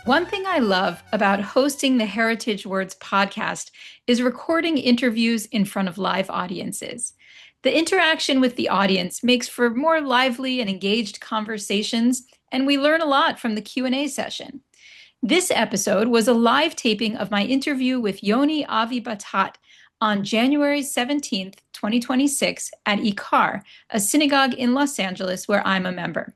One thing I love about hosting the Heritage Words podcast is recording interviews in front of live audiences. The interaction with the audience makes for more lively and engaged conversations, and we learn a lot from the Q&A session. This episode was a live taping of my interview with Yoni Avi Battat on January 17th, 2026 at Ikar, a synagogue in Los Angeles where I'm a member.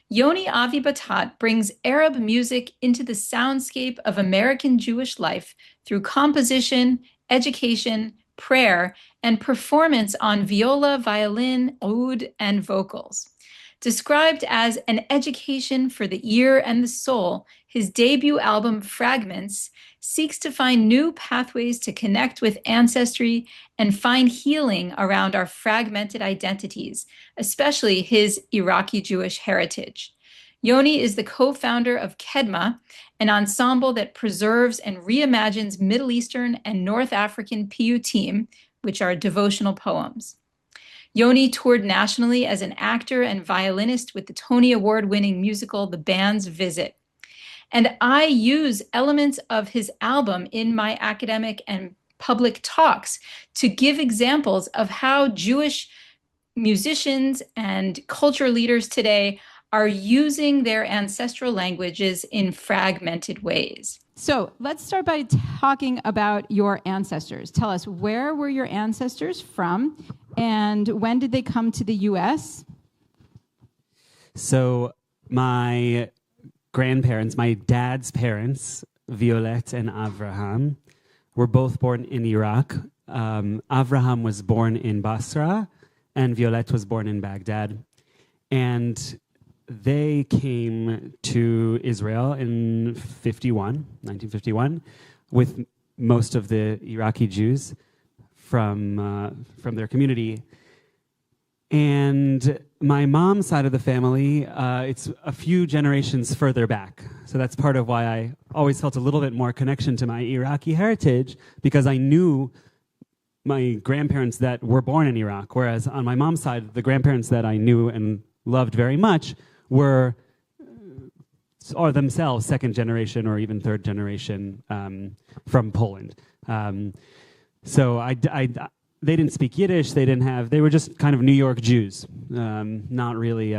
Yoni Avi Battat brings Arab music into the soundscape of American Jewish life through composition, education, prayer, and performance on viola, violin, oud, and vocals. Described as an education for the ear and the soul, his debut album, Fragments, seeks to find new pathways to connect with ancestry and find healing around our fragmented identities, especially his Iraqi-Jewish heritage. Yoni is the co-founder of Kedma, an ensemble that preserves and reimagines Middle Eastern and North African piyutim, which are devotional poems. Yoni toured nationally as an actor and violinist with the Tony Award-winning musical The Band's Visit. And I use elements of his album in my academic and public talks to give examples of how Jewish musicians and culture leaders today are using their ancestral languages in fragmented ways. So let's start by talking about your ancestors. Tell us, where were your ancestors from, and when did they come to the U.S.? So my grandparents, my dad's parents, Violet and Avraham, were both born in Iraq. Avraham was born in Basra, and Violet was born in Baghdad. And they came to Israel in 1951, with most of the Iraqi Jews from their community. And my mom's side of the family, it's a few generations further back. So that's part of why I always felt a little bit more connection to my Iraqi heritage, because I knew my grandparents that were born in Iraq, whereas on my mom's side, the grandparents that I knew and loved very much were or themselves second generation or even third generation from Poland. So they didn't speak Yiddish. They were just kind of New York Jews, not really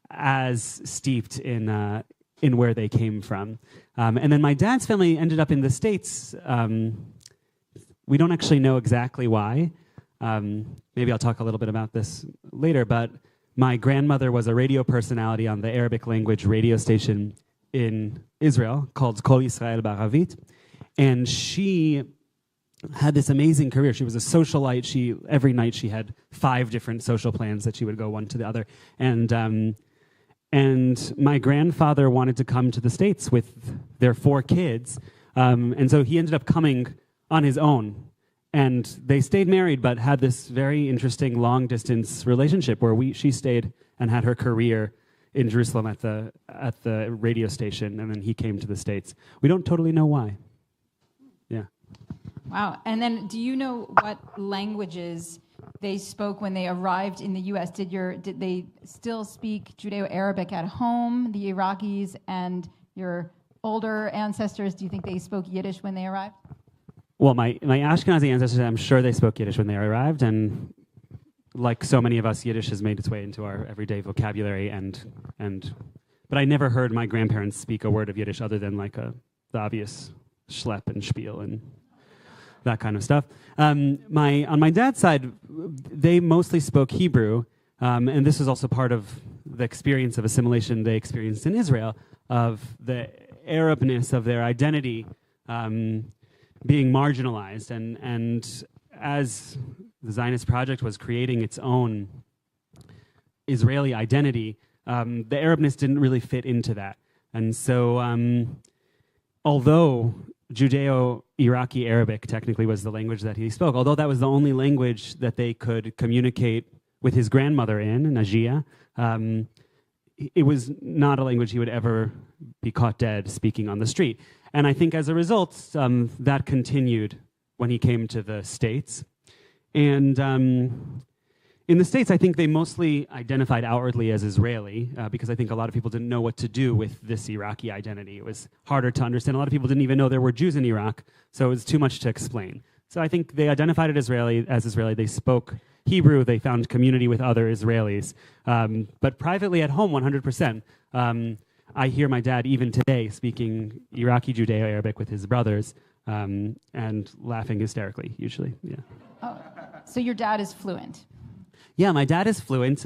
as steeped in where they came from. And then my dad's family ended up in the States. We don't actually know exactly why. Maybe I'll talk a little bit about this later, but my grandmother was a radio personality on the Arabic language radio station in Israel called Kol Yisrael Ba'aravit, and she had this amazing career. She was a socialite. Every night she had 5 different social plans that she would go one to the other. And my grandfather wanted to come to the States with their 4 kids, and so he ended up coming on his own. And they stayed married, but had this very interesting long-distance relationship where she stayed and had her career in Jerusalem at the radio station, and then he came to the States. We don't totally know why. Yeah. Wow. And then, do you know what languages they spoke when they arrived in the U.S.? Did they still speak Judeo-Arabic at home, the Iraqis, and your older ancestors? Do you think they spoke Yiddish when they arrived? Well, my Ashkenazi ancestors, I'm sure they spoke Yiddish when they arrived, and like so many of us, Yiddish has made its way into our everyday vocabulary, but I never heard my grandparents speak a word of Yiddish other than like the obvious schlep and spiel and that kind of stuff. On my dad's side, they mostly spoke Hebrew, and this was also part of the experience of assimilation they experienced in Israel, of the Arabness of their identity being marginalized, and as the Zionist project was creating its own Israeli identity, the Arabness didn't really fit into that. And so although Judeo-Iraqi Arabic technically was the language that he spoke, although that was the only language that they could communicate with his grandmother in, Najia, it was not a language he would ever be caught dead speaking on the street. And I think as a result, that continued when he came to the States. And In the States, I think they mostly identified outwardly as Israeli because I think a lot of people didn't know what to do with this Iraqi identity. It was harder to understand. A lot of people didn't even know there were Jews in Iraq, so it was too much to explain. So I think they identified it as Israeli. They spoke Hebrew. They found community with other Israelis. But privately at home, 100%. I hear my dad even today speaking Iraqi Judeo-Arabic with his brothers and laughing hysterically, usually. Yeah. Oh, so your dad is fluent. Yeah, my dad is fluent.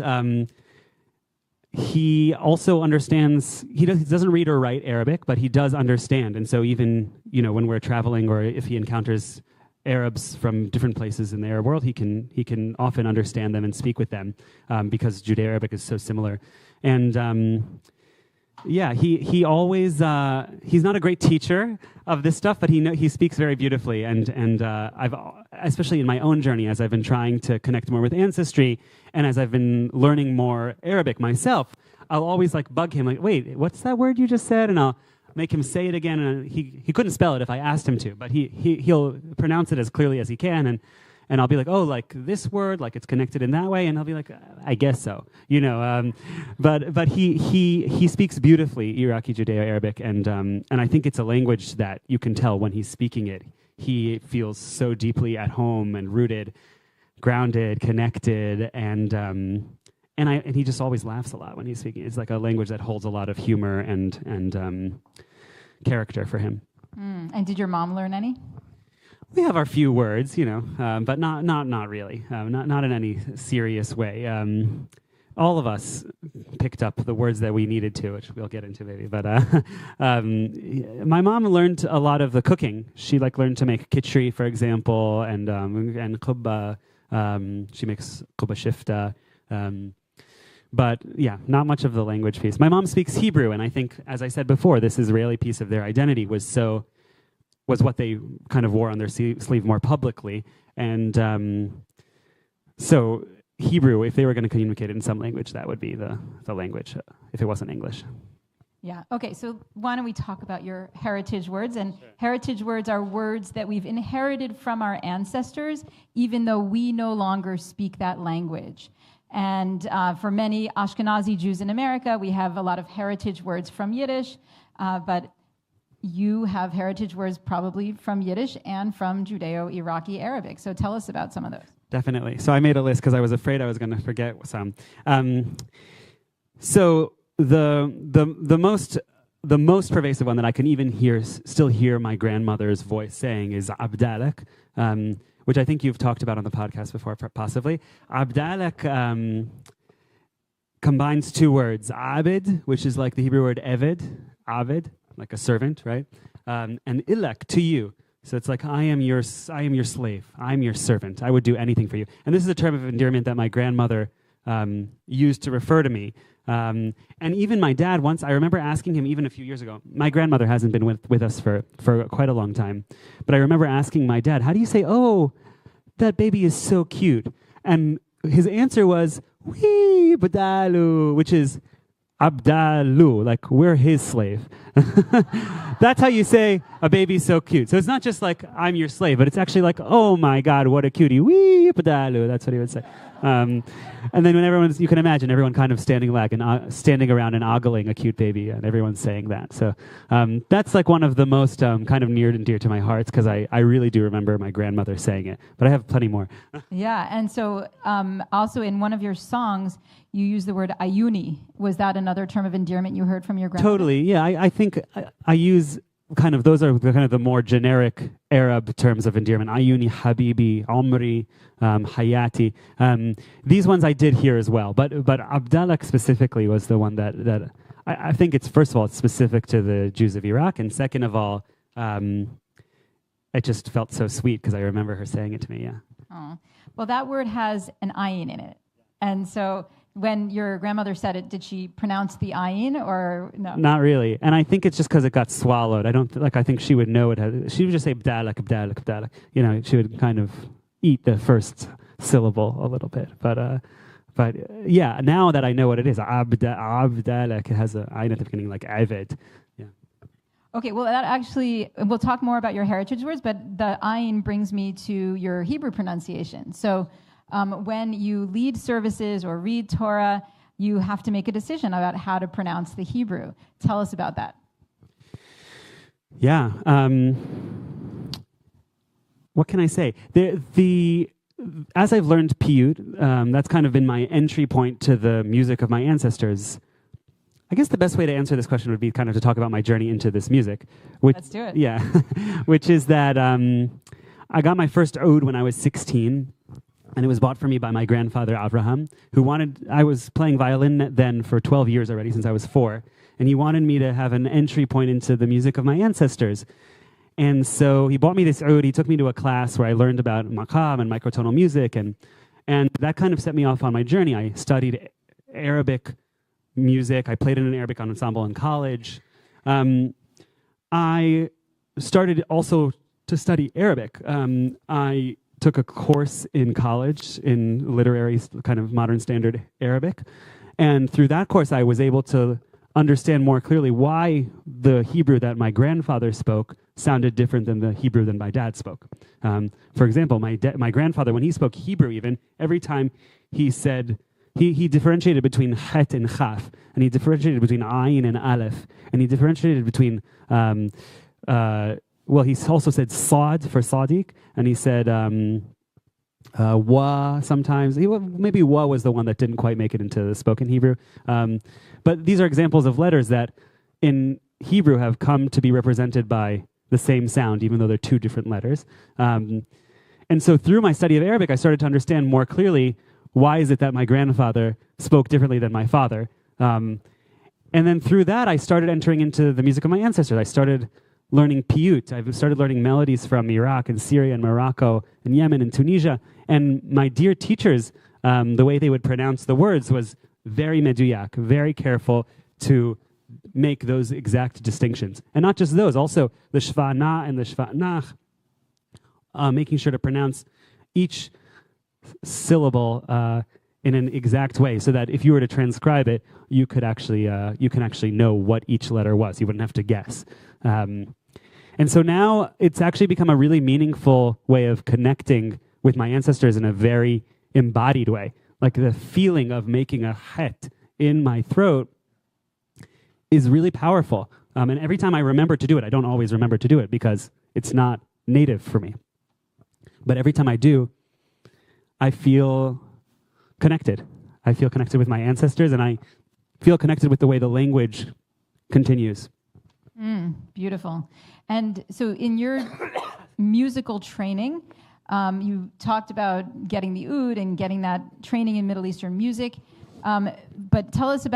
He also understands, he doesn't read or write Arabic, but he does understand. And so even, when we're traveling or if he encounters Arabs from different places in the Arab world, he can often understand them and speak with them because Judeo-Arabic is so similar. And he always, he's not a great teacher of this stuff, but he speaks very beautifully. And I've, especially in my own journey, as I've been trying to connect more with ancestry, and as I've been learning more Arabic myself, I'll always bug him, wait, what's that word you just said? And I'll make him say it again. And he couldn't spell it if I asked him to, but he'll pronounce it as clearly as he can. And I'll be like, oh, this word, it's connected in that way, and I'll be like, I guess so, But he speaks beautifully Iraqi Judeo-Arabic, and I think it's a language that you can tell when he's speaking it. He feels so deeply at home and rooted, grounded, connected, and he just always laughs a lot when he's speaking. It's like a language that holds a lot of humor and character for him. And did your mom learn any? We have our few words, but not really, not in any serious way. All of us picked up the words that we needed to, which we'll get into maybe. But my mom learned a lot of the cooking. She learned to make kitchery, for example, and kubba. She makes kubba shifta. But yeah, not much of the language piece. My mom speaks Hebrew, and I think, as I said before, this Israeli piece of their identity was what they kind of wore on their sleeve more publicly. And so Hebrew, if they were going to communicate in some language, that would be the language, if it wasn't English. Yeah. Okay, so why don't we talk about your heritage words? And sure. Heritage words are words that we've inherited from our ancestors, even though we no longer speak that language. And for many Ashkenazi Jews in America, we have a lot of heritage words from Yiddish, but you have heritage words probably from Yiddish and from Judeo-Iraqi Arabic. So tell us about some of those. Definitely. So I made a list because I was afraid I was going to forget some. So the most pervasive one that I can even still hear my grandmother's voice saying is abdalak, which I think you've talked about on the podcast before, possibly. Abdalak combines two words, abid, which is like the Hebrew word eved, abid, like a servant, right? And ilak, to you. So it's like, I am your slave. I'm your servant. I would do anything for you. And this is a term of endearment that my grandmother used to refer to me. And even my dad once, I remember asking him even a few years ago, my grandmother hasn't been with us for quite a long time, but I remember asking my dad, how do you say, oh, that baby is so cute? And his answer was, wee badalu, which is, abdalu, like we're his slave. That's how you say a baby's so cute. So it's not just like I'm your slave, but it's actually like, oh my God, what a cutie. Wee abdalu. That's what he would say. And then when you can imagine everyone kind of standing around and ogling a cute baby, and everyone's saying that. So that's like one of the most kind of near and dear to my heart, because I really do remember my grandmother saying it. But I have plenty more. Yeah, and so also in one of your songs, you use the word ayuni. Was that another term of endearment you heard from your grandmother? Totally, yeah. I think I use kind of, those are kind of the more generic Arab terms of endearment. Ayuni, habibi, omri, hayati. These ones I did hear as well. But abdalak specifically was the one that I think it's, first of all, it's specific to the Jews of Iraq. And second of all, it just felt so sweet because I remember her saying it to me, yeah. Oh. Well, that word has an ayin in it. And so when your grandmother said it, did she pronounce the ayin or no? Not really. And I think it's just because it got swallowed. I think she would know it. She would just say abdalak, abdalak, abdalak. You know, she would kind of eat the first syllable a little bit. But yeah, now that I know what it is, abdalak, it has an ayin at the beginning, like aved. Yeah. Okay, well, that actually, we'll talk more about your heritage words, but the ayin brings me to your Hebrew pronunciation. So When you lead services or read Torah, you have to make a decision about how to pronounce the Hebrew. Tell us about that. Yeah. What can I say? As I've learned piyut, that's kind of been my entry point to the music of my ancestors. I guess the best way to answer this question would be kind of to talk about my journey into this music. Let's do it. Yeah, which is that I got my first oud when I was 16, and it was bought for me by my grandfather, Avraham, I was playing violin then for 12 years already, since I was 4, and he wanted me to have an entry point into the music of my ancestors. And so he bought me this oud. He took me to a class where I learned about maqam and microtonal music, and that kind of set me off on my journey. I studied Arabic music. I played in an Arabic ensemble in college. I started also to study Arabic. I took a course in college in literary kind of modern standard Arabic, and through that course I was able to understand more clearly why the Hebrew that my grandfather spoke sounded different than the Hebrew that my dad spoke. For example, my grandfather, when he spoke Hebrew even, every time he said, he differentiated between het and chaf, and he differentiated between ayin and aleph, and he differentiated between, he also said sad for sadiq, and he said wa sometimes. Maybe wa was the one that didn't quite make it into the spoken Hebrew. But these are examples of letters that in Hebrew have come to be represented by the same sound, even though they're two different letters. And so through my study of Arabic, I started to understand more clearly why is it that my grandfather spoke differently than my father. And then through that, I started entering into the music of my ancestors. I started learning piyut. I started learning melodies from Iraq and Syria and Morocco and Yemen and Tunisia. And my dear teachers, the way they would pronounce the words was very meduyak, very careful to make those exact distinctions. And not just those, also the shva'na and the shva'nach, making sure to pronounce each syllable in an exact way, so that if you were to transcribe it, you can actually know what each letter was. You wouldn't have to guess. And so now it's actually become a really meaningful way of connecting with my ancestors in a very embodied way. Like the feeling of making a het in my throat is really powerful. And every time I remember to do it, I don't always remember to do it because it's not native for me. But every time I do, I feel connected. I feel connected with my ancestors, and I feel connected with the way the language continues. Beautiful. And so in your musical training, you talked about getting the oud and getting that training in Middle Eastern music. But tell us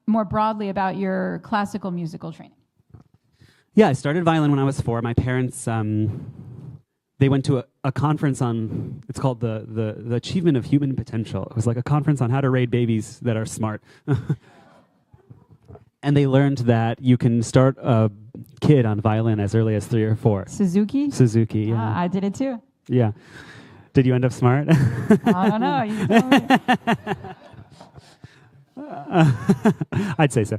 more broadly about your classical musical training. Yeah, I started violin when I was 4. My parents, they went to a conference on, it's called the Achievement of Human Potential. It was like a conference on how to raise babies that are smart. And they learned that you can start a kid on violin as early as 3 or 4. Suzuki, yeah. I did it too. Yeah. Did you end up smart? I don't know. You tell me. I'd say so.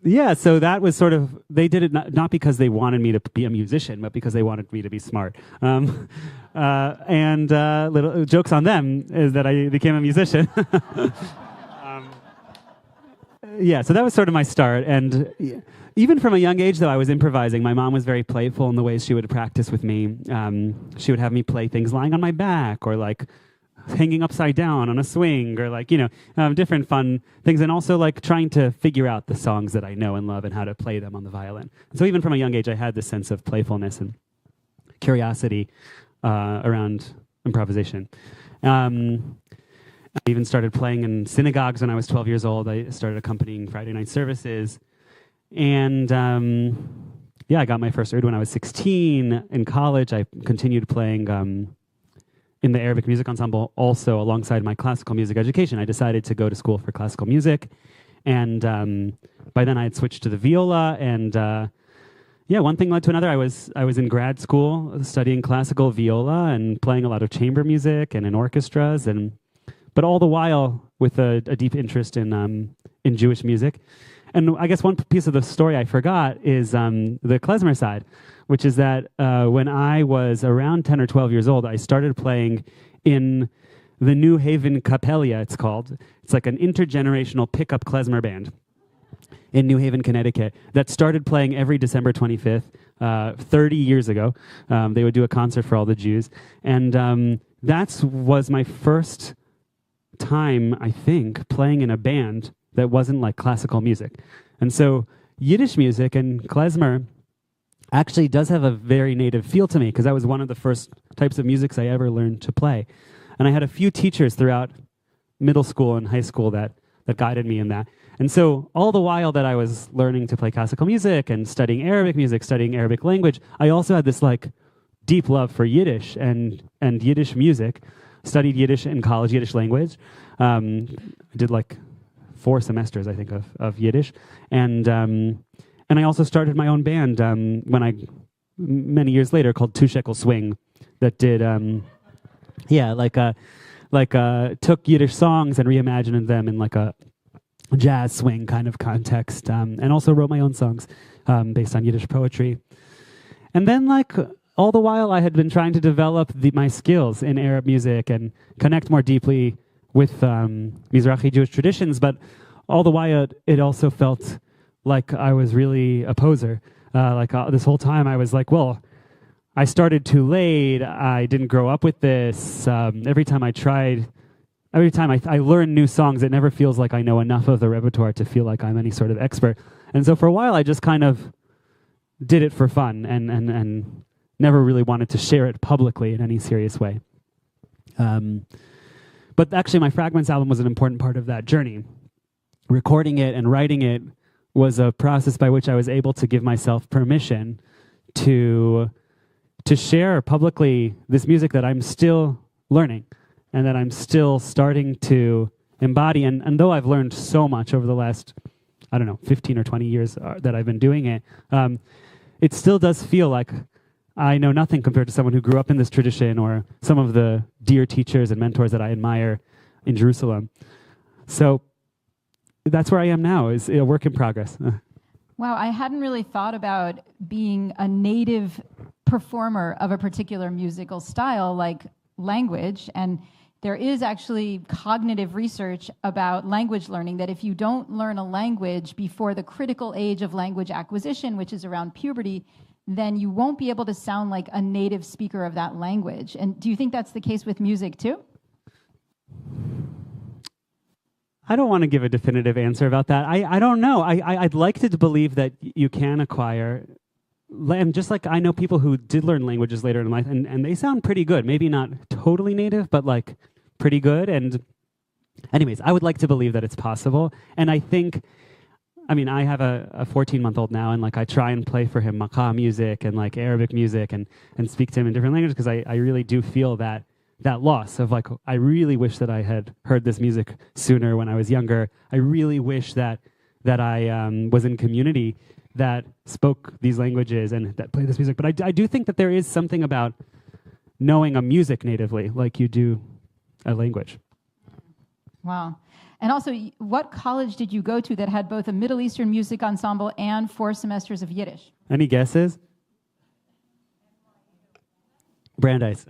Yeah, so that was sort of, they did it not because they wanted me to be a musician, but because they wanted me to be smart. And little jokes on them is that I became a musician. Yeah, so that was sort of my start. And even from a young age, though, I was improvising. My mom was very playful in the ways she would practice with me. She would have me play things lying on my back, or like hanging upside down on a swing, or like, different fun things. And also like trying to figure out the songs that I know and love and how to play them on the violin. So even from a young age, I had this sense of playfulness and curiosity around improvisation. I even started playing in synagogues when I was 12 years old. I started accompanying Friday night services. And I got my first oud when I was 16. In college, I continued playing in the Arabic music ensemble also alongside my classical music education. I decided to go to school for classical music. And by then I had switched to the viola. And one thing led to another. I was in grad school studying classical viola and playing a lot of chamber music and in orchestras, but all the while with a deep interest in Jewish music. And I guess one piece of the story I forgot is the klezmer side. which is that when I was around 10 or 12 years old, I started playing in the New Haven Capella, it's called. It's like an intergenerational pickup klezmer band in New Haven, Connecticut, that started playing every December 25th, 30 years ago. They would do a concert for all the Jews. And that was my first time, I think, playing in a band that wasn't like classical music. And so Yiddish music and klezmer actually does have a very native feel to me, because that was one of the first types of music I ever learned to play. And I had a few teachers throughout middle school and high school that guided me in that. And so all the while that I was learning to play classical music and studying Arabic music, studying Arabic language, I also had this like deep love for Yiddish and Yiddish music. Studied Yiddish in college, Yiddish language. I did like 4 semesters, I think, of Yiddish. And I also started my own band many years later, called 2 Shekel Swing, that did took Yiddish songs and reimagined them in like a jazz swing kind of context, and also wrote my own songs based on Yiddish poetry. And then all the while I had been trying to develop my skills in Arab music and connect more deeply with Mizrahi Jewish traditions, but all the while it also felt like I was really a poser. This whole time I was like, well, I started too late. I didn't grow up with this. Every time I learn new songs, it never feels like I know enough of the repertoire to feel like I'm any sort of expert. And so for a while, I just kind of did it for fun and never really wanted to share it publicly in any serious way. But actually, my Fragments album was an important part of that journey. Recording it and writing it was a process by which I was able to give myself permission to share publicly this music that I'm still learning and that I'm still starting to embody. And though I've learned so much over the last, 15 or 20 years that I've been doing it, it still does feel like I know nothing compared to someone who grew up in this tradition or some of the dear teachers and mentors that I admire in Jerusalem. So that's where I am now, is a work in progress. Wow, I hadn't really thought about being a native performer of a particular musical style like language, and there is actually cognitive research about language learning that if you don't learn a language before the critical age of language acquisition, which is around puberty, then you won't be able to sound like a native speaker of that language. And do you think that's the case with music too? I don't want to give a definitive answer about that. I don't know. I'd like to believe that you can acquire, and just like I know people who did learn languages later in life, and they sound pretty good. Maybe not totally native, but like pretty good. And anyways, I would like to believe that it's possible. And I think, I have a 14-month-old now, and I try and play for him Maqa music and Arabic music and speak to him in different languages, because I really do feel that loss of I really wish that I had heard this music sooner when I was younger. I really wish that I was in community that spoke these languages and that played this music. But I do think that there is something about knowing a music natively like you do a language. Wow. And also, what college did you go to that had both a Middle Eastern music ensemble and 4 semesters of Yiddish? Any guesses? Brandeis.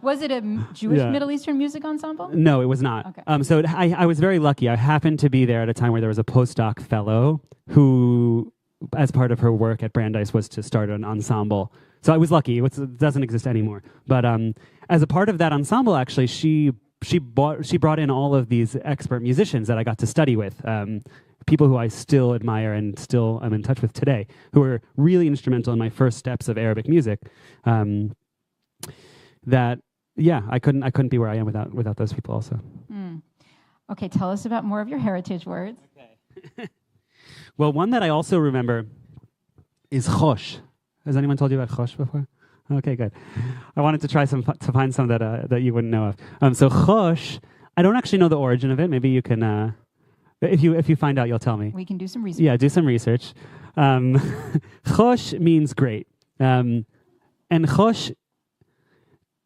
Was it a Jewish Middle Eastern music ensemble? No, it was not. Okay. So I was very lucky. I happened to be there at a time where there was a postdoc fellow who, as part of her work at Brandeis, was to start an ensemble. So I was lucky. It doesn't exist anymore. But as a part of that ensemble, actually, she brought in all of these expert musicians that I got to study with. People who I still admire and still am in touch with today, who were really instrumental in my first steps of Arabic music. I couldn't be where I am without those people also. Okay, tell us about more of your heritage words. Okay. Well, one that I also remember is chosh. Has anyone told you about chosh before? Okay, good. I wanted to try to find some that you wouldn't know of. So chosh, I don't actually know the origin of it. Maybe you can, if you find out, you'll tell me. We can do some research. Yeah, do some research. Chosh means great, and chosh.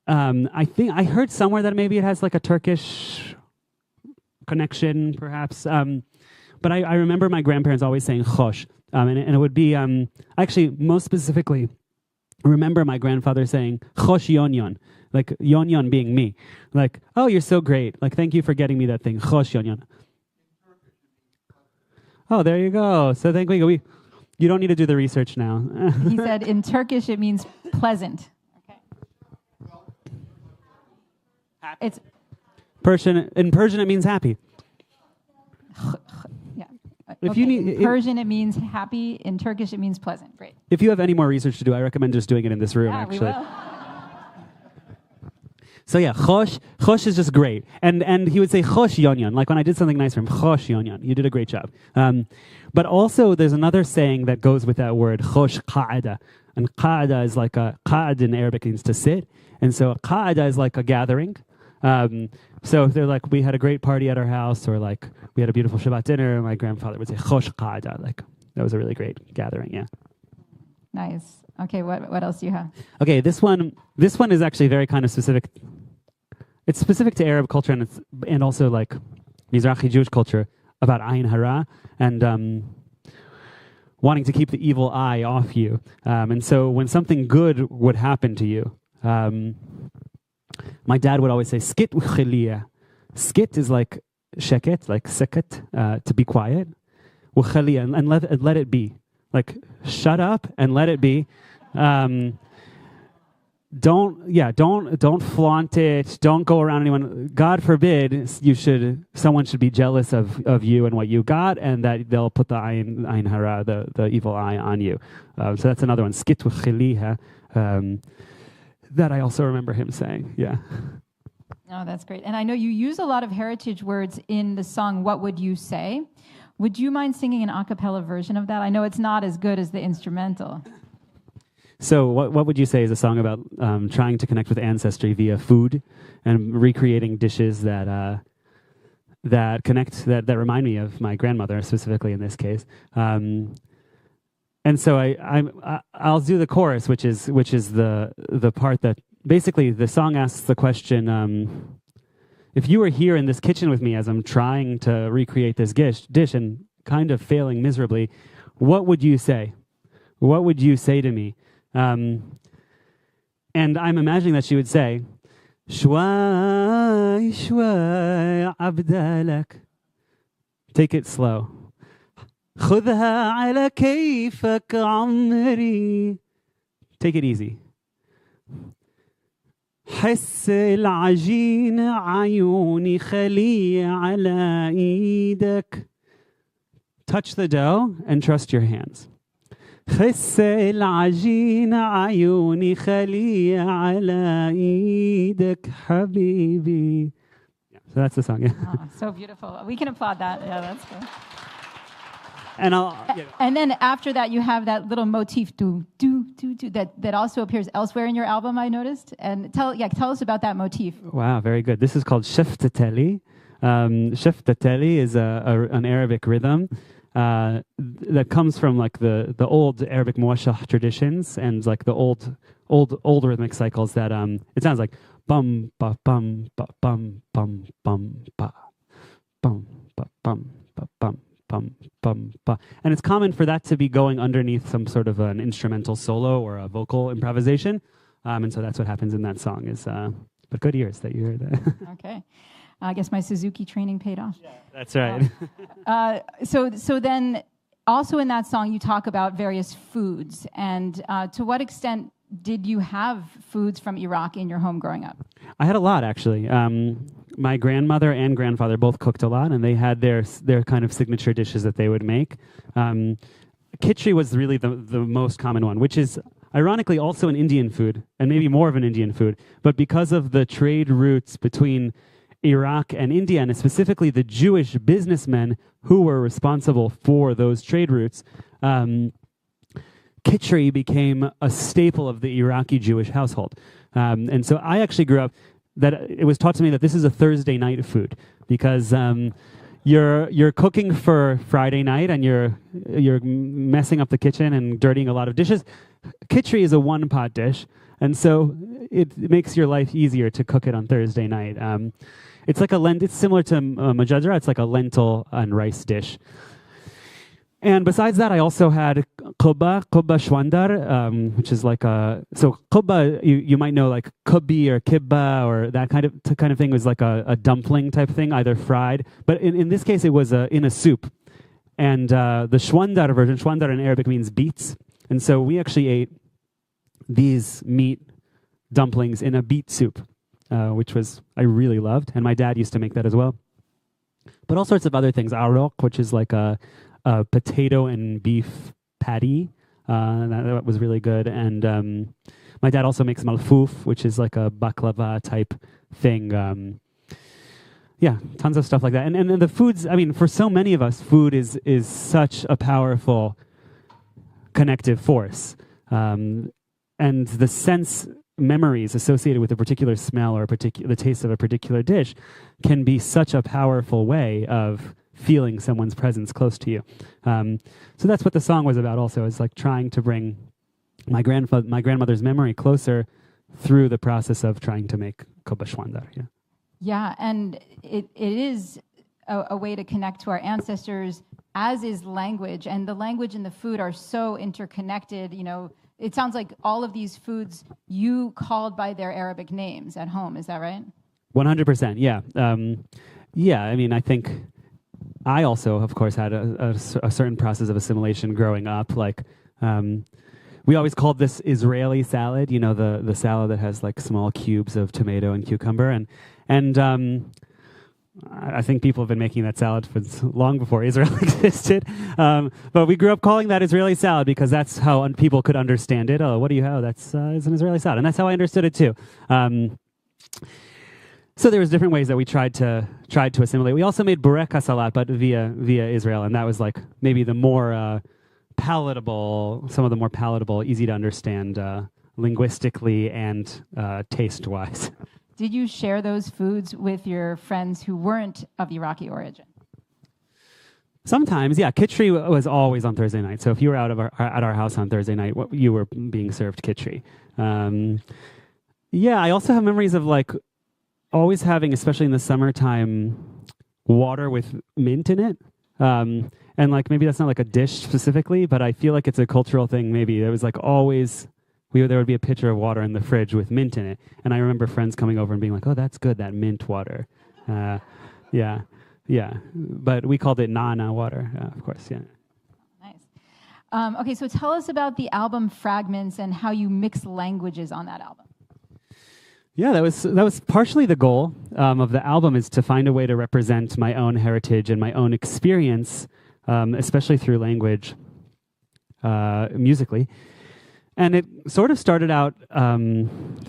I think I heard somewhere that maybe it has a Turkish connection, perhaps. But I remember my grandparents always saying chosh. And it would be, actually, most specifically, remember my grandfather saying chosh yon yon. Like yon yon being me. Like, oh, you're so great. Like, thank you for getting me that thing. Chosh yon yon. Oh, there you go. So you don't need to do the research now. He said in Turkish it means pleasant. Okay. It's in Persian it means happy. Yeah. If you need, in Persian it means happy. In Turkish it means pleasant. Great. If you have any more research to do, I recommend just doing it in this room. Yeah, actually. we will. So yeah, chosh is just great. And he would say chosh yon yon, like when I did something nice for him, chosh yon yon. You did a great job. But also there's another saying that goes with that word, chosh qa'ada. And qa'ada is like qa'ad in Arabic means to sit. And so qa'ada is like a gathering. So if they're like, we had a great party at our house, or like we had a beautiful Shabbat dinner, my grandfather would say chosh qa'ada, like that was a really great gathering, yeah. Nice. Okay, what else do you have? Okay, this one is actually very kind of specific. It's specific to Arab culture and also like Iraqi-Jewish culture about ayin hara and wanting to keep the evil eye off you. And so when something good would happen to you, my dad would always say skit ukhiliya. Skit is like sheket, like sekat, to be quiet. Ukhiliya, and let it be. Like shut up and let it be. Don't flaunt it. Don't go around anyone. God forbid someone should be jealous of you and what you got, and that they'll put the ayin hara, the evil eye, on you. So that's another one. Skit khiliha. That I also remember him saying. Yeah. Oh, that's great. And I know you use a lot of heritage words in the song "What Would You Say." Would you mind singing an a cappella version of that? I know it's not as good as the instrumental. So what would you say is a song about trying to connect with ancestry via food and recreating dishes that connect, that remind me of my grandmother, specifically in this case. And so I'll do the chorus, which is the part that basically the song asks the question, if you were here in this kitchen with me as I'm trying to recreate this dish and kind of failing miserably, what would you say? What would you say to me? And I'm imagining that she would say, Shwai, shwai, abdalak. Take it slow. خذها على كيفك عمري. Take it easy. حس العجين عيوني خلي على ايدك. Touch the dough and trust your hands. خس العجين عيوني خلي على ايدك حبيبي. Yeah, so that's the song. Yeah. Oh, so beautiful. We can applaud that. Yeah, that's good. And then after that, you have that little motif do that also appears elsewhere in your album. I noticed. And tell us about that motif. Wow, very good. This is called sheftateli. Sheftateli is an Arabic rhythm that comes from like the old Arabic muwashah traditions and like the old rhythmic cycles that it sounds like bum ba bum ba bum bum bum ba bum ba bum ba bum. Bum, bum, ba. And it's common for that to be going underneath some sort of an instrumental solo or a vocal improvisation. And so that's what happens in that song. But good ears that you heard that. Okay. I guess my Suzuki training paid off. Yeah, that's right. So then also in that song you talk about various foods. And to what extent did you have foods from Iraq in your home growing up? I had a lot, actually. My grandmother and grandfather both cooked a lot, and they had their kind of signature dishes that they would make. Khichdi was really the most common one, which is ironically also an Indian food, and maybe more of an Indian food. But because of the trade routes between Iraq and India, and specifically the Jewish businessmen who were responsible for those trade routes, Khichdi became a staple of the Iraqi Jewish household. And so I actually grew up that it was taught to me that this is a Thursday night food because you're cooking for Friday night and you're messing up the kitchen and dirtying a lot of dishes. Khichdi is a one-pot dish, and so it makes your life easier to cook it on Thursday night. It's like it's similar to majadra. It's like a lentil and rice dish. And besides that, I also had kubba shwandar, which is like so kubba, you might know like kubbi or kibba or that kind of thing, was like a dumpling type thing, either fried. But in this case, it was in a soup. And the shwandar version, shwandar in Arabic means beets. And so we actually ate these meat dumplings in a beet soup, which I really loved. And my dad used to make that as well. But all sorts of other things. Arok, which is like a potato and beef patty. That was really good. And my dad also makes malfouf, which is like a baklava type thing. Yeah, tons of stuff like that. And the foods, I mean, for so many of us, food is such a powerful connective force. And the sense memories associated with a particular smell or the taste of a particular dish can be such a powerful way of feeling someone's presence close to you. So that's what the song was about also, is like trying to bring my grandmother's memory closer through the process of trying to make kubba shwandar. Yeah. Yeah, and it is a way to connect to our ancestors, as is language. And the language and the food are so interconnected. You know, it sounds like all of these foods you called by their Arabic names at home. Is that right? 100%, yeah. Yeah, I mean, I think I also, of course, had a certain process of assimilation growing up. Like, we always called this Israeli salad, you know, the salad that has like small cubes of tomato and cucumber. And I think people have been making that salad for long before Israel existed. But we grew up calling that Israeli salad because that's how people could understand it. Oh, what do you have? It's an Israeli salad. And that's how I understood it too. So there was different ways that we tried to assimilate. We also made bureka salat, but via Israel, and that was like maybe the more palatable, some of the more palatable, easy to understand linguistically and taste-wise. Did you share those foods with your friends who weren't of Iraqi origin? Sometimes, yeah. Kitchery was always on Thursday night. So if you were at our house on Thursday night, you were being served kitchery. Yeah, I also have memories of like always having, especially in the summertime, water with mint in it. And like maybe that's not like a dish specifically, but I feel like it's a cultural thing. Maybe there was like always there would be a pitcher of water in the fridge with mint in it, and I remember friends coming over and being like, "Oh, that's good, that mint water." Yeah. But we called it na water, of course. Yeah. Nice. Okay, so tell us about the album Fragments and how you mix languages on that album. Yeah, that was partially the goal of the album, is to find a way to represent my own heritage and my own experience, especially through language, musically. And it sort of started out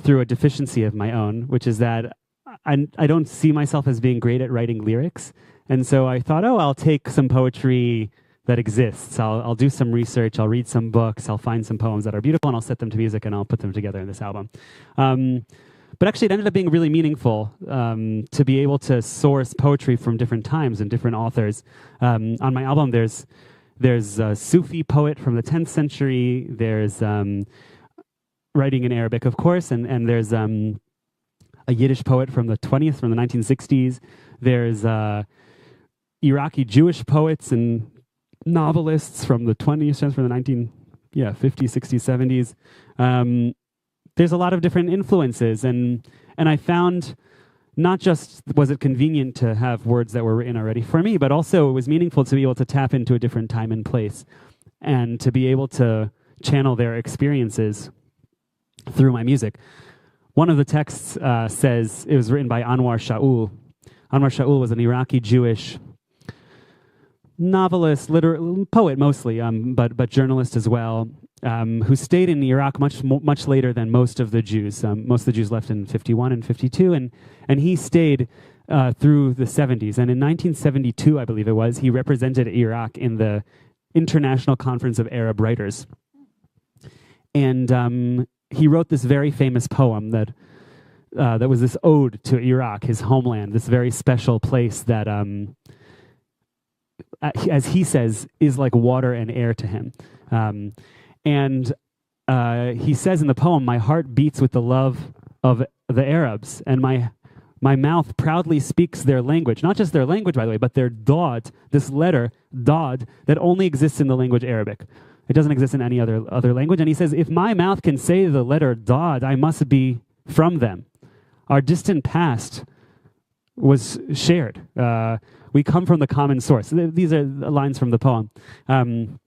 through a deficiency of my own, which is that I don't see myself as being great at writing lyrics. And so I thought, I'll take some poetry that exists. I'll do some research. I'll read some books. I'll find some poems that are beautiful, and I'll set them to music, and I'll put them together in this album. But actually, it ended up being really meaningful to be able to source poetry from different times and different authors. On my album, there's a Sufi poet from the 10th century. There's writing in Arabic, of course, and there's a Yiddish poet from the 1960s. There's Iraqi-Jewish poets and novelists from the 20th, from the 50s, 60s, 70s. There's a lot of different influences, and I found not just was it convenient to have words that were written already for me, but also it was meaningful to be able to tap into a different time and place and to be able to channel their experiences through my music. One of the texts says it was written by Anwar Shaul. Anwar Shaul was an Iraqi-Jewish novelist, poet mostly, but journalist as well, who stayed in Iraq much later than most of the Jews. Most of the Jews left in 51 and 52, and he stayed through the 70s. And in 1972, I believe it was, he represented Iraq in the International Conference of Arab Writers. And he wrote this very famous poem that was this ode to Iraq, his homeland, this very special place that, as he says, is like water and air to him. And he says in the poem, "My heart beats with the love of the Arabs, and my mouth proudly speaks their language, not just their language, by the way, but their dod, this letter, dod, that only exists in the language Arabic. It doesn't exist in any other language. And he says, if my mouth can say the letter dod, I must be from them. Our distant past was shared. We come from the common source. These are lines from the poem. And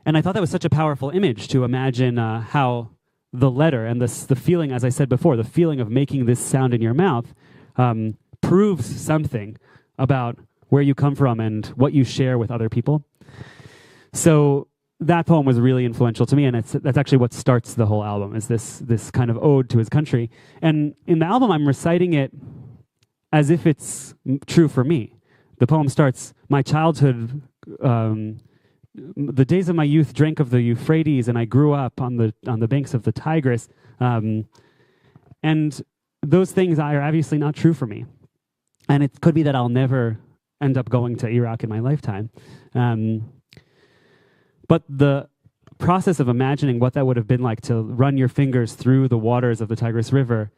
I thought that was such a powerful image to imagine how the letter and the feeling, as I said before, the feeling of making this sound in your mouth proves something about where you come from and what you share with other people. So that poem was really influential to me, and that's actually what starts the whole album, is this kind of ode to his country. And in the album, I'm reciting it as if it's true for me. The poem starts, my childhood, the days of my youth drank of the Euphrates, and I grew up on the banks of the Tigris. And those things are obviously not true for me. And it could be that I'll never end up going to Iraq in my lifetime. But the process of imagining what that would have been like to run your fingers through the waters of the Tigris River,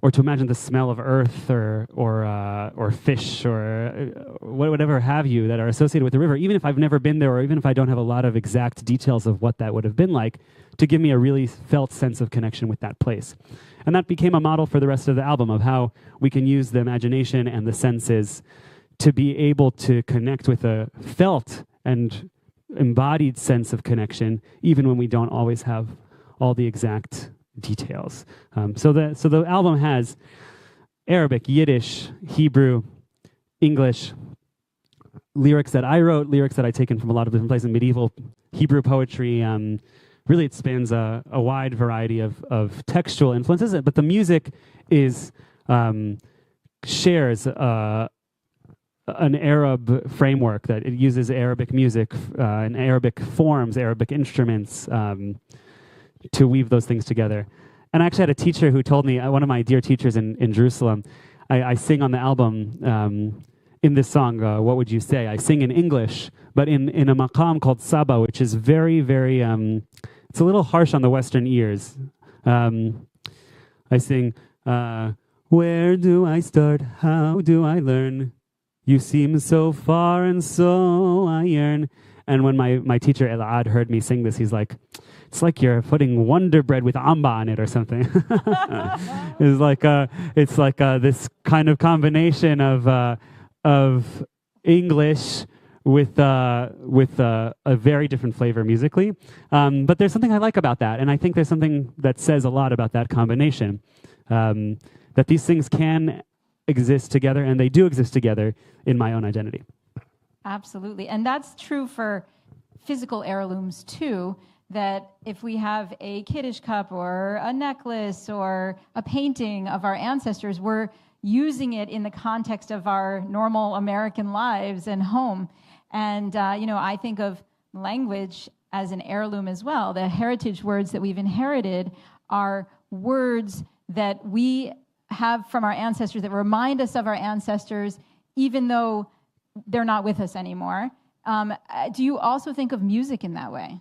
or to imagine the smell of earth or fish or whatever have you that are associated with the river, even if I've never been there or even if I don't have a lot of exact details of what that would have been like, to give me a really felt sense of connection with that place. And that became a model for the rest of the album of how we can use the imagination and the senses to be able to connect with a felt and embodied sense of connection, even when we don't always have all the exact details. So the album has Arabic, Yiddish, Hebrew, English, lyrics that I wrote, lyrics that I've taken from a lot of different places, medieval Hebrew poetry. Really, it spans a wide variety of textual influences, but the music shares an Arab framework, that it uses Arabic music and Arabic forms, Arabic instruments to weave those things together. And I actually had a teacher who told me, one of my dear teachers in Jerusalem, I sing on the album in this song, What Would You Say? I sing in English, but in a maqam called Saba, which is very, very, it's a little harsh on the Western ears. I sing, where do I start? How do I learn? You seem so far and so I yearn. And when my teacher Elad heard me sing this, he's like, it's like you're putting Wonder Bread with amba on it or something. It's like this kind of combination of English with a very different flavor musically. But there's something I like about that, and I think there's something that says a lot about that combination, that these things can exist together, and they do exist together in my own identity. Absolutely. And that's true for physical heirlooms too, that if we have a Kiddush cup or a necklace or a painting of our ancestors, we're using it in the context of our normal American lives and home. And, I think of language as an heirloom as well. The heritage words that we've inherited are words that we have from our ancestors that remind us of our ancestors, even though they're not with us anymore. Do you also think of music in that way?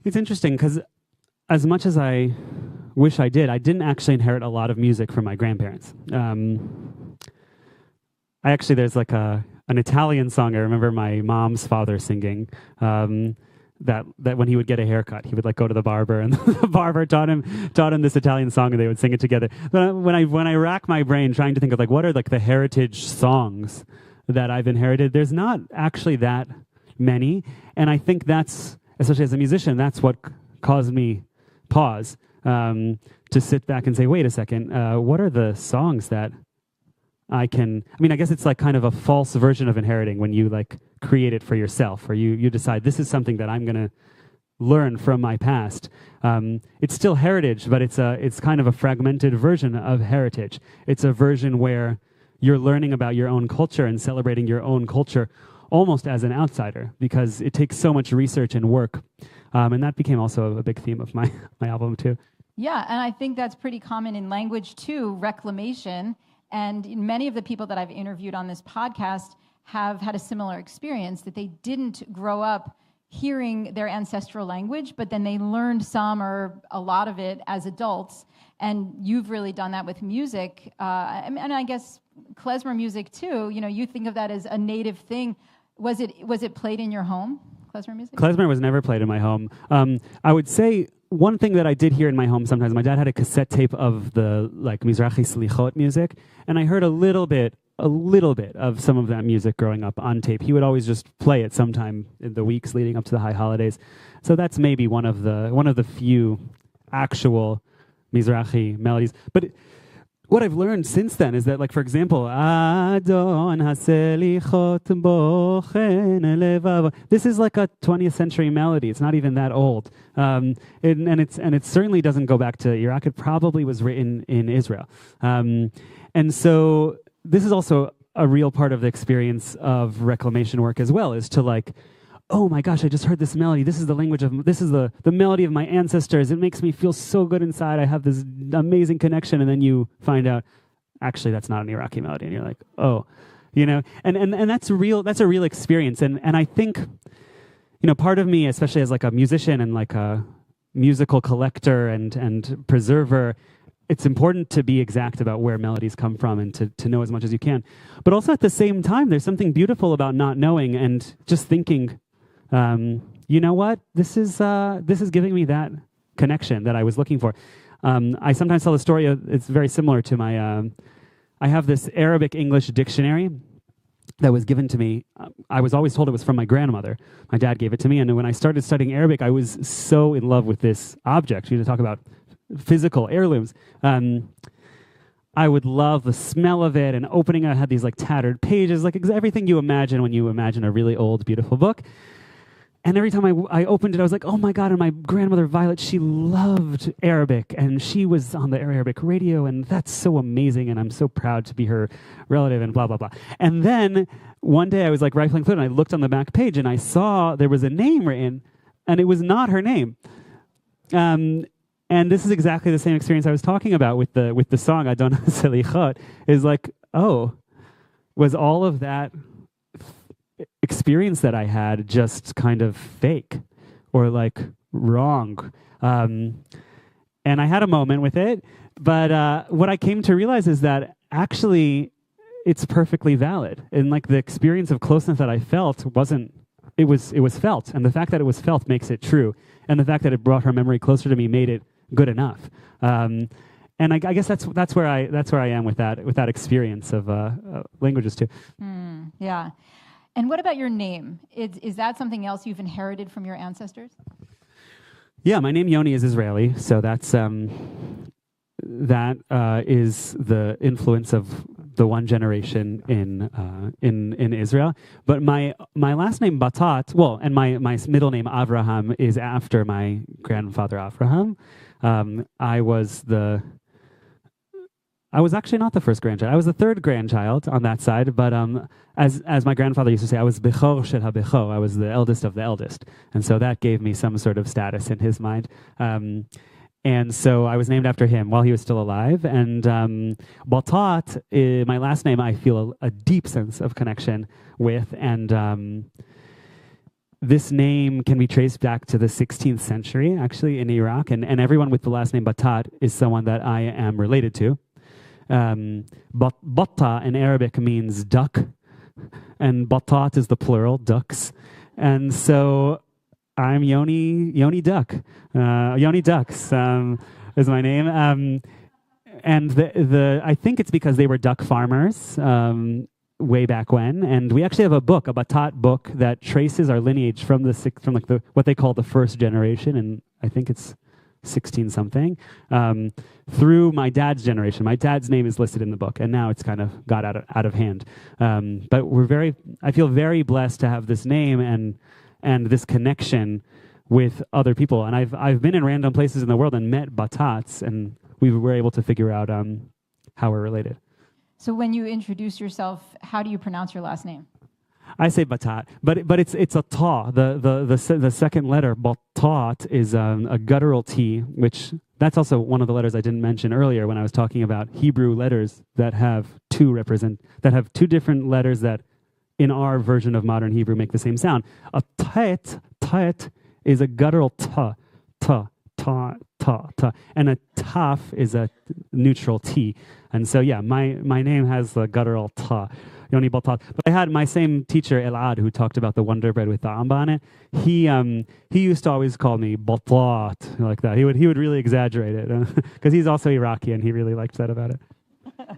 It's interesting because as much as I wish I did, I didn't actually inherit a lot of music from my grandparents. There's like an Italian song I remember my mom's father singing, that when he would get a haircut, he would go to the barber, and the barber taught him this Italian song, and they would sing it together. But when I rack my brain trying to think of what are the heritage songs that I've inherited, there's not actually that many, and I think that's, especially as a musician, that's what caused me pause, to sit back and say, wait a second, what are the songs that I guess it's kind of a false version of inheriting when you create it for yourself, or you decide this is something that I'm going to learn from my past. It's still heritage, but it's kind of a fragmented version of heritage. It's a version where you're learning about your own culture and celebrating your own culture almost as an outsider, because it takes so much research and work. And that became also a big theme of my album too. Yeah, and I think that's pretty common in language too, reclamation. And many of the people that I've interviewed on this podcast have had a similar experience, that they didn't grow up hearing their ancestral language, but then they learned some or a lot of it as adults. And you've really done that with music. And I guess klezmer music too, you think of that as a native thing. Was it played in your home, klezmer music? Klezmer was never played in my home. I would say one thing that I did hear in my home sometimes, my dad had a cassette tape of the Mizrahi Slichot music, and I heard a little bit of some of that music growing up on tape. He would always just play it sometime in the weeks leading up to the high holidays. So that's maybe one of the few actual Mizrahi melodies. But what I've learned since then is that, for example, Adon haselichot bochen levav. This is like a 20th century melody. It's not even that old, and it certainly doesn't go back to Iraq. It probably was written in Israel, and so this is also a real part of the experience of reclamation work as well. Is to oh my gosh, I just heard this melody. This is the melody of my ancestors. It makes me feel so good inside. I have this amazing connection. And then you find out, actually, that's not an Iraqi melody. And you're like, oh, and that's a real experience. And I think, part of me, especially as a musician and a musical collector and preserver, it's important to be exact about where melodies come from and to know as much as you can. But also at the same time, there's something beautiful about not knowing and just thinking, you know what? This is giving me that connection that I was looking for. I sometimes tell the story. It's very similar to my. I have this Arabic-English dictionary that was given to me. I was always told it was from my grandmother. My dad gave it to me, and when I started studying Arabic, I was so in love with this object. You talk about physical heirlooms. I would love the smell of it, and opening it, I had these tattered pages, everything you imagine when you imagine a really old, beautiful book. And every time I opened it, I was like, oh my God, and my grandmother Violet, she loved Arabic, and she was on the Arabic radio, and that's so amazing, and I'm so proud to be her relative, and blah, blah, blah. And then one day I was rifling through it, and I looked on the back page, and I saw there was a name written, and it was not her name. And this is exactly the same experience I was talking about with the song Adon Selichot, is oh, was all of that experience that I had just kind of fake or wrong. And I had a moment with it, but what I came to realize is that actually it's perfectly valid. And the experience of closeness that I felt it was felt. And the fact that it was felt makes it true. And the fact that it brought her memory closer to me made it good enough. And I guess that's where I am with that experience of languages too. Yeah. And what about your name? Is that something else you've inherited from your ancestors? Yeah, my name Yoni is Israeli, so that's that is the influence of the one generation in Israel. But my last name Battat, and my middle name Avraham is after my grandfather Avraham. I was actually not the first grandchild. I was the third grandchild on that side, but as my grandfather used to say, I was Bechor shel HaBechor. I was the eldest of the eldest. And so that gave me some sort of status in his mind. And so I was named after him while he was still alive. And Battat, my last name, I feel a deep sense of connection with. And this name can be traced back to the 16th century, actually, in Iraq. And everyone with the last name Battat is someone that I am related to. Batta in Arabic means duck, and Battat is the plural, ducks. And so I'm Yoni Duck. Yoni Ducks is my name. And I think it's because they were duck farmers way back when. And we actually have a Battat book that traces our lineage from what they call the first generation, and I think it's 16 something, through my dad's generation. My dad's name is listed in the book, and now it's kind of got out of hand. But I feel very blessed to have this name and this connection with other people. And I've been in random places in the world and met Battats, and we were able to figure out how we're related. So when you introduce yourself, how do you pronounce your last name? I say Battat, but it's a ta. The second letter, Battat, is a guttural T, which that's also one of the letters I didn't mention earlier when I was talking about Hebrew letters that have two different letters that in our version of modern Hebrew make the same sound. A tet, baltat is a guttural ta, ta, ta, ta, ta. And a taf is a neutral T. And so, yeah, my name has the guttural ta. Yoni Battat. But I had my same teacher, Elad, who talked about the Wonder Bread with the amba on it. He used to always call me Battat, like that. He would really exaggerate it, because he's also Iraqi, and he really liked that about it.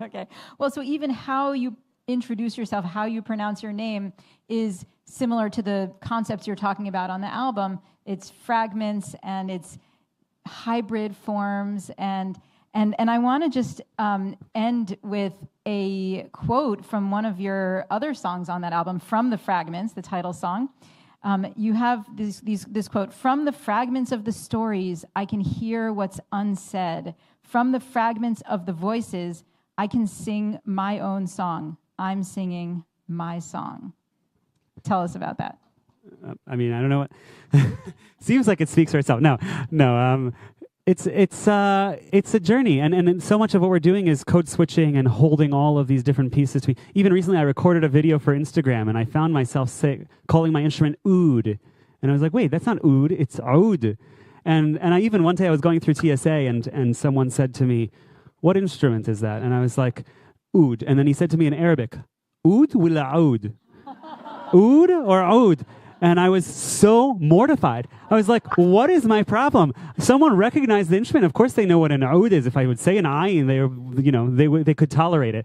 Okay. Well, so even how you introduce yourself, how you pronounce your name is similar to the concepts you're talking about on the album. It's fragments, and it's hybrid forms, and I want to just end with a quote from one of your other songs on that album, from the Fragments, the title song. You have this quote: "From the fragments of the stories, I can hear what's unsaid. From the fragments of the voices, I can sing my own song. I'm singing my song." Tell us about that. I mean, I don't know what. Seems like it speaks for itself. No. It's a journey, and so much of what we're doing is code switching and holding all of these different pieces. Even recently, I recorded a video for Instagram, and I found myself calling my instrument oud, and I was like, wait, that's not oud, it's oud. And I even one day I was going through TSA, and someone said to me, "What instrument is that?" And I was like, oud. And then he said to me in Arabic, oud wala oud, oud or oud. And I was so mortified. I was like, what is my problem? Someone recognized the instrument. Of course they know what an oud is. If I would say an ayin, they could tolerate it.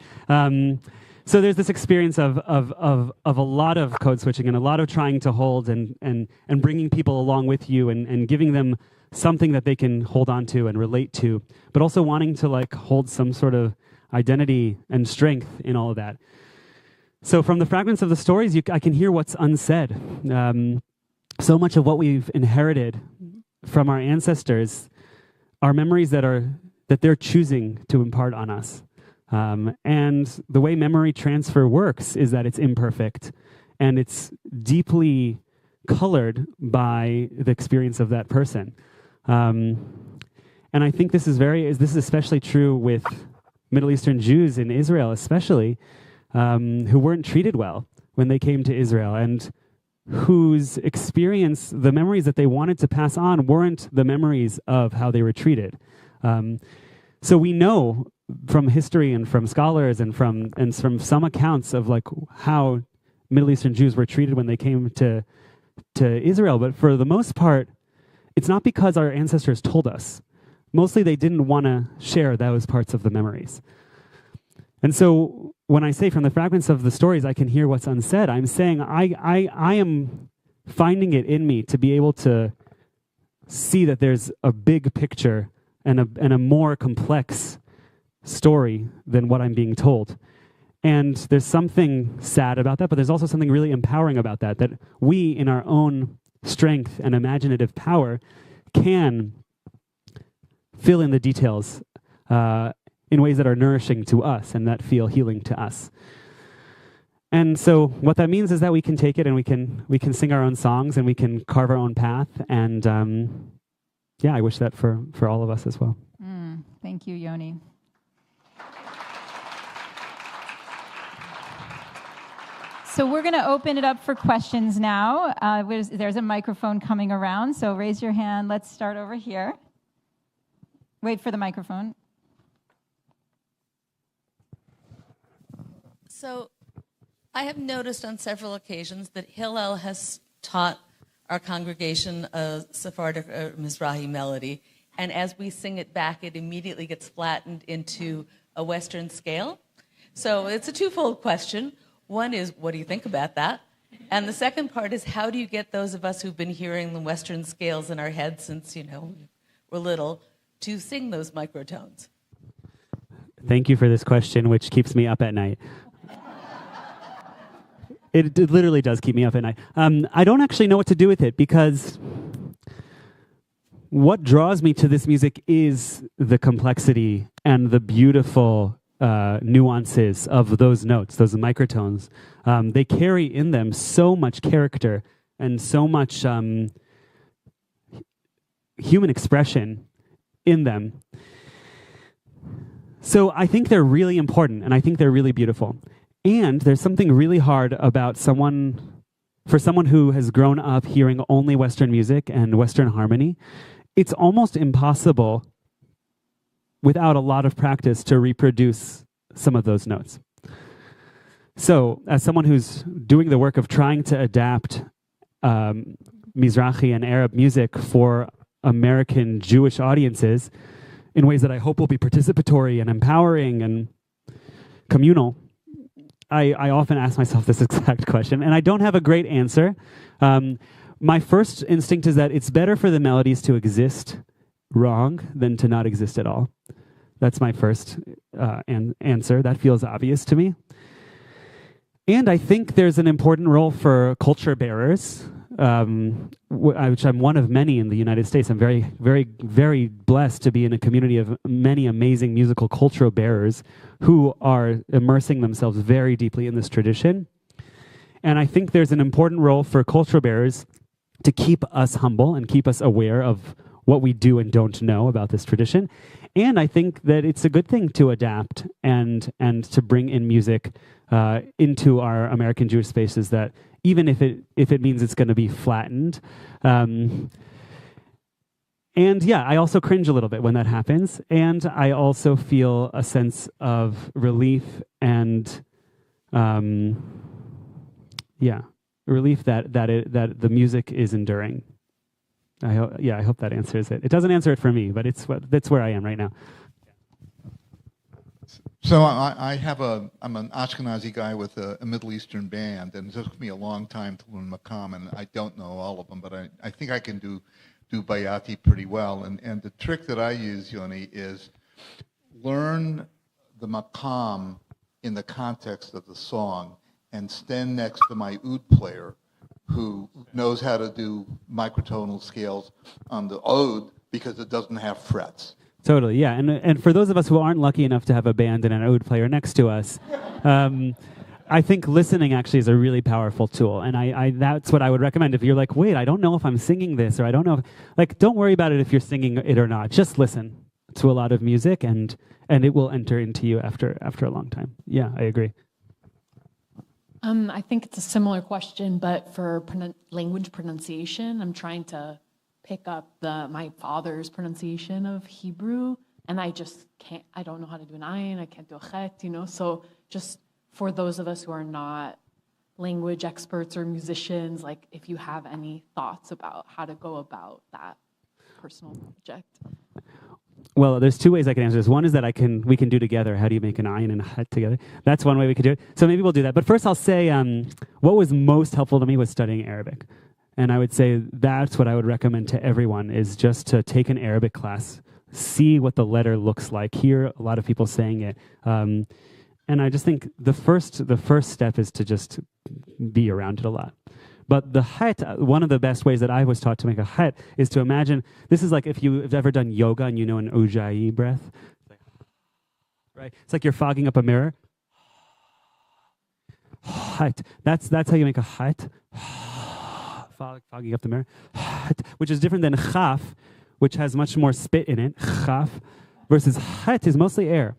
So there's this experience of a lot of code switching and a lot of trying to hold and bringing people along with you and giving them something that they can hold on to and relate to, but also wanting to like hold some sort of identity and strength in all of that. So from the fragments of the stories, I can hear what's unsaid. So much of what we've inherited from our ancestors are memories that they're choosing to impart on us. And the way memory transfer works is that it's imperfect, and it's deeply colored by the experience of that person. And I think this is especially true with Middle Eastern Jews in Israel, especially, who weren't treated well when they came to Israel, and whose experience, the memories that they wanted to pass on, weren't the memories of how they were treated. So we know from history and from scholars and from some accounts of like how Middle Eastern Jews were treated when they came to Israel, but for the most part, it's not because our ancestors told us. Mostly they didn't want to share those parts of the memories. And so when I say from the fragments of the stories, I can hear what's unsaid, I'm saying I am finding it in me to be able to see that there's a big picture and a more complex story than what I'm being told. And there's something sad about that, but there's also something really empowering about that we, in our own strength and imaginative power, can fill in the details in ways that are nourishing to us and that feel healing to us. And so what that means is that we can take it and we can sing our own songs and we can carve our own path. And I wish that for all of us as well. Thank you, Yoni. So we're going to open it up for questions now. There's a microphone coming around, so raise your hand. Let's start over here. Wait for the microphone. So I have noticed on several occasions that Hillel has taught our congregation a Sephardic or Mizrahi melody, and as we sing it back, it immediately gets flattened into a Western scale. So it's a twofold question. One is, what do you think about that? And the second part is, how do you get those of us who've been hearing the Western scales in our heads since, we're little, to sing those microtones? Thank you for this question, which keeps me up at night. It literally does keep me up at night. I don't actually know what to do with it, because what draws me to this music is the complexity and the beautiful nuances of those notes, those microtones. They carry in them so much character and so much human expression in them. So I think they're really important, and I think they're really beautiful. And there's something really hard about someone for someone who has grown up hearing only Western music and Western harmony, it's almost impossible without a lot of practice to reproduce some of those notes. So, as someone who's doing the work of trying to adapt Mizrahi and Arab music for American Jewish audiences in ways that I hope will be participatory and empowering and communal, I often ask myself this exact question, and I don't have a great answer. My first instinct is that it's better for the melodies to exist wrong than to not exist at all. That's my first answer. That feels obvious to me. And I think there's an important role for culture bearers, which I'm one of many in the United States. I'm very, very, very blessed to be in a community of many amazing musical cultural bearers who are immersing themselves very deeply in this tradition. And I think there's an important role for cultural bearers to keep us humble and keep us aware of what we do and don't know about this tradition. And I think that it's a good thing to adapt and to bring in music into our American Jewish spaces, that even if it means it's going to be flattened. And yeah, I also cringe a little bit when that happens. And I also feel a sense of relief and relief that the music is enduring. I hope that answers it. It doesn't answer it for me, but that's where I am right now. So I'm an Ashkenazi guy with a Middle Eastern band, and it took me a long time to learn Makam, and I don't know all of them, but I think I can do Bayati pretty well. And the trick that I use, Yoni, is learn the Makam in the context of the song and stand next to my oud player who knows how to do microtonal scales on the oud because it doesn't have frets. Totally, yeah. And for those of us who aren't lucky enough to have a band and an oud player next to us, I think listening actually is a really powerful tool. And I that's what I would recommend. If you're like, wait, I don't know if I'm singing this, or I don't know, don't worry about it if you're singing it or not. Just listen to a lot of music, and it will enter into you after a long time. Yeah, I agree. I think it's a similar question, but for language pronunciation, I'm trying to pick up my father's pronunciation of Hebrew, and I just can't. I don't know how to do an ayin. I can't do a chet. So just for those of us who are not language experts or musicians, if you have any thoughts about how to go about that personal project. Well, there's two ways I can answer this. One is that we can do together. How do you make an ayin and a het together? That's one way we could do it. So maybe we'll do that. But first I'll say what was most helpful to me was studying Arabic. And I would say that's what I would recommend to everyone, is just to take an Arabic class, see what the letter looks like, hear a lot of people saying it. And I just think the first step is to just be around it a lot. But the het, one of the best ways that I was taught to make a het is to imagine, this is like if you've ever done yoga and you know an ujjayi breath. Right? It's like you're fogging up a mirror. Het. That's how you make a het. Fogging up the mirror. Which is different than chaf, which has much more spit in it. Chaf. Versus het is mostly air.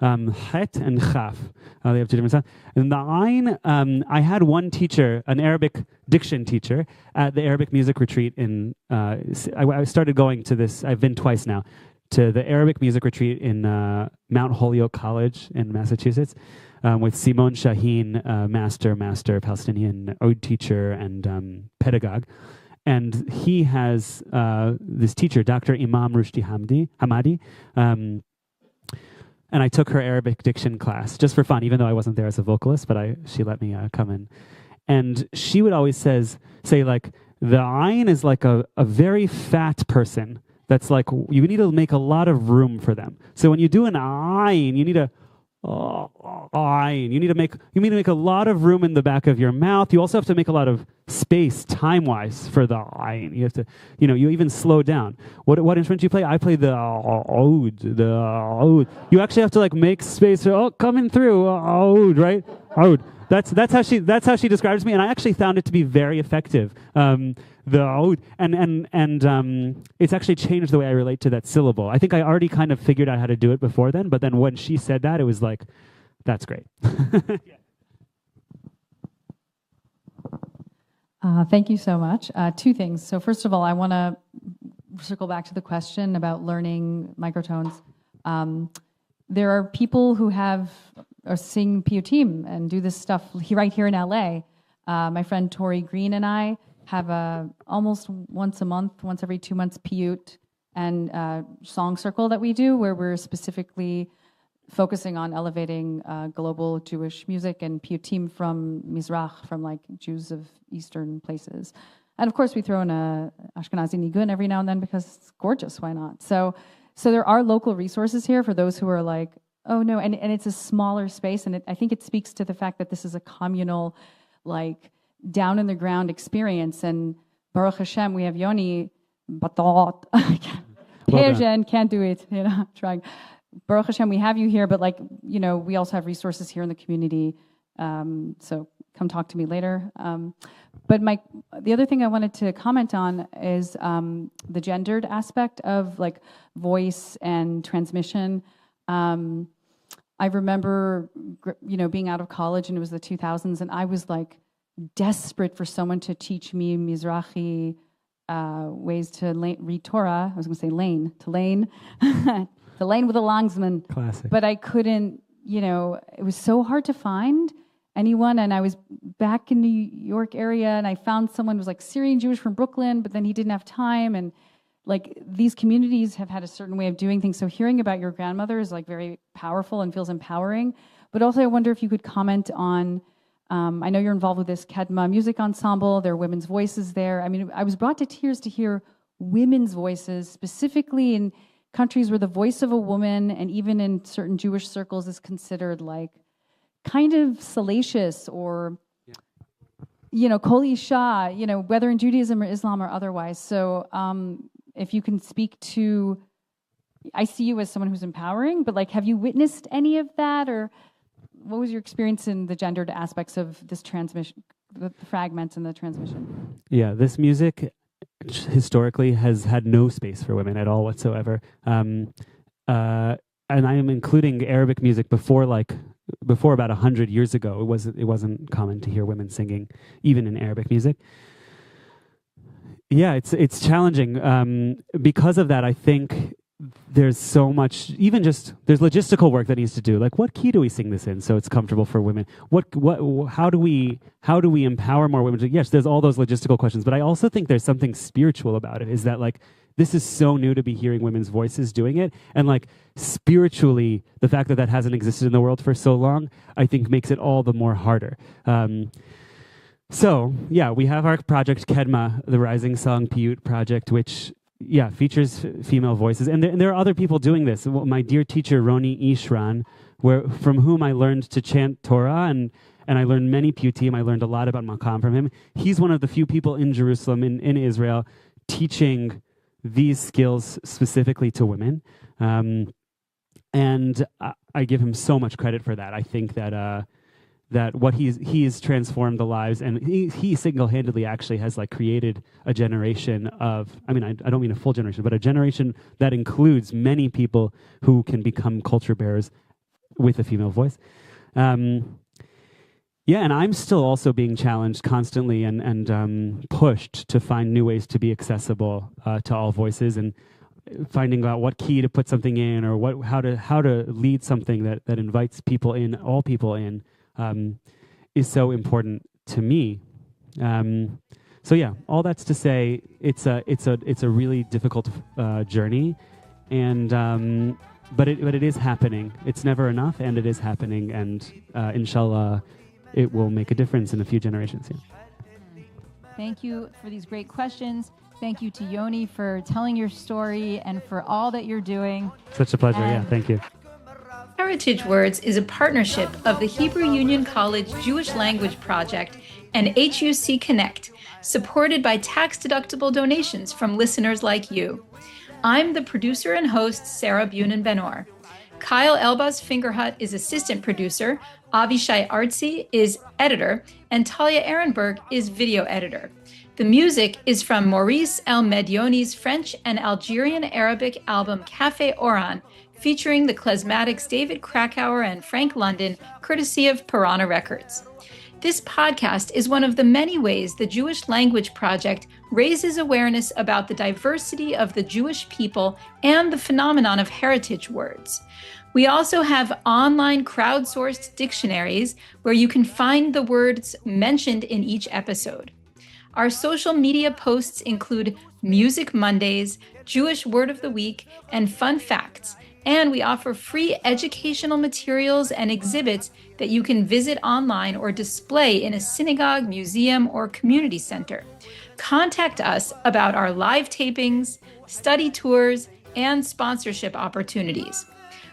Het and chaf. They have two different sounds. And the ayn, I had one teacher, an Arabic diction teacher, at the Arabic music retreat in, I started going to this, I've been twice now, to the Arabic music retreat in Mount Holyoke College in Massachusetts with Simon Shaheen, master Palestinian oud teacher and pedagogue. And he has this teacher, Dr. Imam Rushdie Hamadi, and I took her Arabic diction class just for fun, even though I wasn't there as a vocalist, but she let me come in. And she would always say the ayin is like a very fat person that's you need to make a lot of room for them. So when you do an ayin, you need a ayin. You need to make a lot of room in the back of your mouth. You also have to make a lot of space, time-wise, for the ayin. You have to, you even slow down. What instrument do you play? I play the oud. The oud. You actually have to make space. Coming through oud, right? Oud. That's how she describes me, and I actually found it to be very effective. The oud, and it's actually changed the way I relate to that syllable. I think I already kind of figured out how to do it before then, but then when she said that, it was like, that's great. Thank you so much. Two things. So first of all, I want to circle back to the question about learning microtones. There are people who sing Piyutim and do this stuff right here in LA. My friend Tori Green and I have almost once a month, once every 2 months, Piyut and song circle that we do, where we're specifically focusing on elevating global Jewish music and Piyutim from Mizrach, from like Jews of Eastern places. And of course, we throw in a Ashkenazi nigun every now and then because it's gorgeous. Why not? So there are local resources here for those who are like, oh no, and it's a smaller space, and I think it speaks to the fact that this is a communal, like down in the ground experience. And Baruch Hashem, we have Yoni Battat. Persian, can't do it. Trying. Baruch Hashem, we have you here, but we also have resources here in the community. So come talk to me later. But the other thing I wanted to comment on is the gendered aspect of like voice and transmission. I remember, being out of college, and it was the 2000s, and I was like desperate for someone to teach me Mizrahi ways to read Torah. I was going to say lane, to lane with a longsman. Classic. But I couldn't, it was so hard to find anyone. And I was back in New York area, and I found someone who was like Syrian Jewish from Brooklyn, but then he didn't have time. And like these communities have had a certain way of doing things. So hearing about your grandmother is like very powerful and feels empowering. But also I wonder if you could comment on, I know you're involved with this Kedma music ensemble. There are women's voices there. I mean, I was brought to tears to hear women's voices, specifically in countries where the voice of a woman, and even in certain Jewish circles, is considered like kind of salacious or, kol isha, whether in Judaism or Islam or otherwise. So if you can speak to, I see you as someone who's empowering, but like, have you witnessed any of that, or what was your experience in the gendered aspects of this transmission, the fragments and the transmission? Yeah, this music historically has had no space for women at all whatsoever. And I am including Arabic music before about 100 years ago. It wasn't common to hear women singing, even in Arabic music. Yeah, it's challenging. Because of that, I think there's so much, there's logistical work that needs to do. Like, what key do we sing this in so it's comfortable for women? How do we empower more women? Yes, there's all those logistical questions, but I also think there's something spiritual about it, is that like, this is so new to be hearing women's voices doing it. And like spiritually, the fact that hasn't existed in the world for so long, I think makes it all the more harder. So yeah, we have our project Kedma, the Rising Song Piyut project, which features female voices. And there are other people doing this. My dear teacher, Roni Ishran, from whom I learned to chant Torah, and I learned many Piyutim. I learned a lot about Makam from him. He's one of the few people in Jerusalem, in Israel, teaching these skills specifically to women. And I give him so much credit for that. I think that what he's transformed the lives, and he single-handedly actually has like created a generation of, I don't mean a full generation, but a generation that includes many people who can become culture bearers with a female voice. And I'm still also being challenged constantly and pushed to find new ways to be accessible to all voices, and finding out what key to put something in, or how to lead something that invites people in, all people in. Is so important to me. So yeah, all that's to say, it's a really difficult journey, and but it is happening. It's never enough, and it is happening, and inshallah, it will make a difference in a few generations. Yeah. Thank you for these great questions. Thank you to Yoni for telling your story and for all that you're doing. Such a pleasure. Yeah, thank you. Heritage Words is a partnership of the Hebrew Union College Jewish Language Project and HUC Connect, supported by tax-deductible donations from listeners like you. I'm the producer and host, Sarah Bunin Benor. Kyle Elbaz Fingerhut is assistant producer, Avishai Artzi is editor, and Talia Ehrenberg is video editor. The music is from Maurice El Medioni's French and Algerian Arabic album Café Oran, featuring the klezmatics David Krakauer and Frank London, courtesy of Piranha Records. This podcast is one of the many ways the Jewish Language Project raises awareness about the diversity of the Jewish people and the phenomenon of heritage words. We also have online crowdsourced dictionaries where you can find the words mentioned in each episode. Our social media posts include Music Mondays, Jewish Word of the Week, and Fun Facts. And we offer free educational materials and exhibits that you can visit online or display in a synagogue, museum, or community center. Contact us about our live tapings, study tours, and sponsorship opportunities.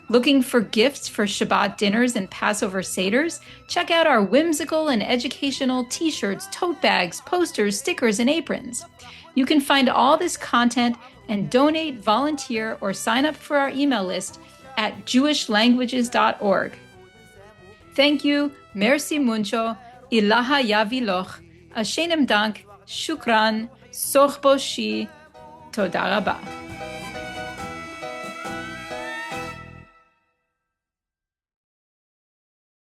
Looking for gifts for Shabbat dinners and Passover seders? Check out our whimsical and educational t-shirts, tote bags, posters, stickers, and aprons. You can find all this content and donate, volunteer, or sign up for our email list at jewishlanguages.org. Thank you, merci mucho, ilaha yaviloch, ashenem dank, shukran, soch boshi, toda rabah.